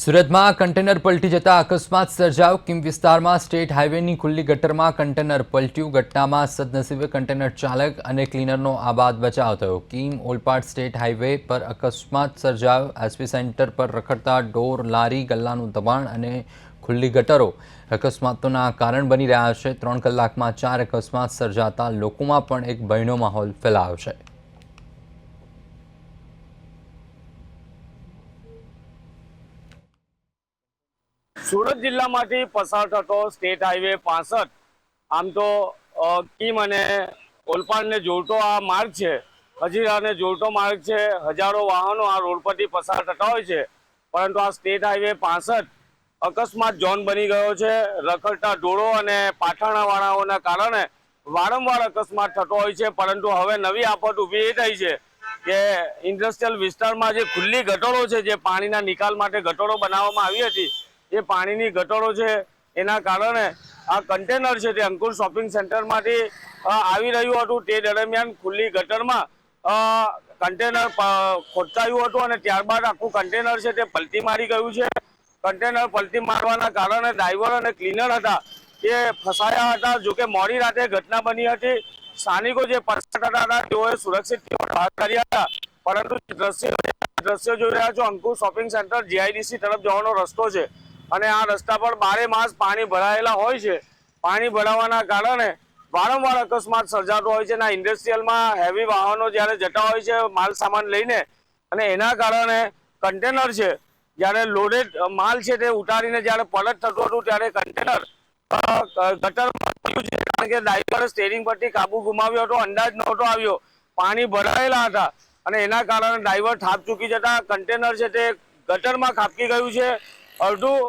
સુરતમાં કન્ટેનર પલટી જતા અકસ્માત સર્જાયો. કિમ વિસ્તારમાં સ્ટેટ હાઈવેની ખુલ્લી ગટરમાં કન્ટેનર પલટ્યું. ઘટનામાં સદનસીબે કન્ટેનર ચાલક અને ક્લીનરનો આબાદ બચાવ થયો. કિમ ઓલપાડ સ્ટેટ હાઈવે પર અકસ્માત સર્જાયો. એસપી સેન્ટર પર રખડતા ઢોર, લારી ગલ્લાનું દબાણ અને ખુલ્લી ગટરો અકસ્માતોના કારણ બની રહ્યા છે. 3 કલાકમાં 4 અકસ્માત સર્જાતા લોકોમાં પણ એક ભયનો માહોલ ફેલાયો છે. સુરત જિલ્લામાંથી પસાર થતો સ્ટેટ હાઈવે 65 આમ તો કિમ અને ઓલપાડને જોડતો આ માર્ગ છે. હજીરાને જોડતો માર્ગ છે. હજારો વાહનો આ રોડ પરથી પસાર થતા હોય છે, પરંતુ આ સ્ટેટ હાઈવે 65 અકસ્માત ઝોન બની ગયો છે. રખડતા ઢોરો અને પાઠાણાવાળાઓના કારણે વારંવાર અકસ્માત થતો હોય છે, પરંતુ હવે નવી આફત ઊભી એ થઈ છે કે ઇન્ડસ્ટ્રીયલ વિસ્તારમાં જે ખુલ્લી ગટરો છે, જે પાણીના નિકાલ માટે ગટરો બનાવવામાં આવી હતી, એ પાણીની ગટરો છે, એના કારણે આ કન્ટેનર છે તે અંકુર શોપિંગ સેન્ટરમાંથી આવી રહ્યું હતું. તે દરમિયાન ખુલ્લી ગટરમાં કન્ટેનર ખોટકાયું હતું અને ત્યારબાદ આખું કન્ટેનર છે તે પલટી મારી ગયું છે. કન્ટેનર પલટી મારવાના કારણે ડ્રાઈવર અને ક્લીનર હતા તે ફસાયા હતા. જોકે મોડી રાતે ઘટના બની હતી. સ્થાનિકો જે પસાર થતા હતા તેઓએ સુરક્ષિત બહાર કાઢ્યા હતા, પરંતુ દ્રશ્યો જોઈ રહ્યા છો, અંકુર શોપિંગ સેન્ટર જીઆઈડીસી તરફ જવાનો રસ્તો છે અને આ રસ્તા પર 12 માસ પાણી ભરાયેલા હોય છે. પાણી ભરાવાના કારણે વારંવાર અકસ્માત સર્જાતો હોય છે અને ઇન્ડસ્ટ્રીયલમાં હેવી વાહનો જ્યારે જતા હોય છે માલ સામાન લઈને, અને એના કારણે કન્ટેનર છે, જ્યારે લોડેડ માલ છે તે ઉતારીને જ્યારે પલટ થતું હતું ત્યારે કન્ટેનર ગટરમાં પડ્યું છે. કારણ કે ડ્રાઈવરે સ્ટીયરિંગ પરથી કાબુ ગુમાવ્યો હતો, અંદાજ નહોતો આવ્યો, પાણી ભરાયેલા હતા અને એના કારણે ડ્રાઈવર થાપ ચૂકી જતા કન્ટેનર છે તે ગટરમાં ખાબકી ગયું છે. અડધું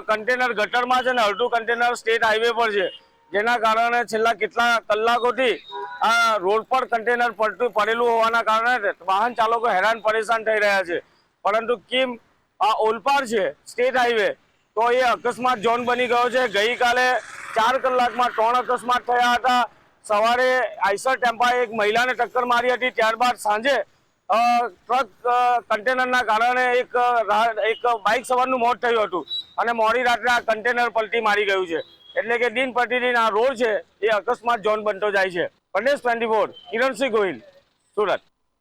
કન્ટેનર ગટરમાં છે અને અડધું કન્ટેનર સ્ટેટ હાઈવે પર છે, જેના કારણે છેલ્લા કેટલા કલાકોથી આ રોડ પર કન્ટેનર પડેલું હોવાના કારણે વાહન ચાલકો હેરાન પરેશાન થઈ રહ્યા છે. પરંતુ કિમ આ ઓલપાડ છે સ્ટેટ હાઈવે, તો એ અકસ્માત ઝોન બની ગયો છે. ગઈકાલે 4 કલાકમાં 3 અકસ્માત થયા હતા. સવારે આઈસર ટેમ્પાએ એક મહિલાને ટક્કર મારી હતી, ત્યારબાદ સાંજે ટ્રક કન્ટેનરના કારણે એક બાઇક સવારનું મોત થયું હતું અને મોડી રાત્રે આ કન્ટેનર પલટી મારી ગયું છે. એટલે કે દિન પ્રતિદિન આ રોડ છે એ અકસ્માત ઝોન બનતો જાય છે. ગણેશ 24, કિરણસિંહ ગોહિલ, સુરત.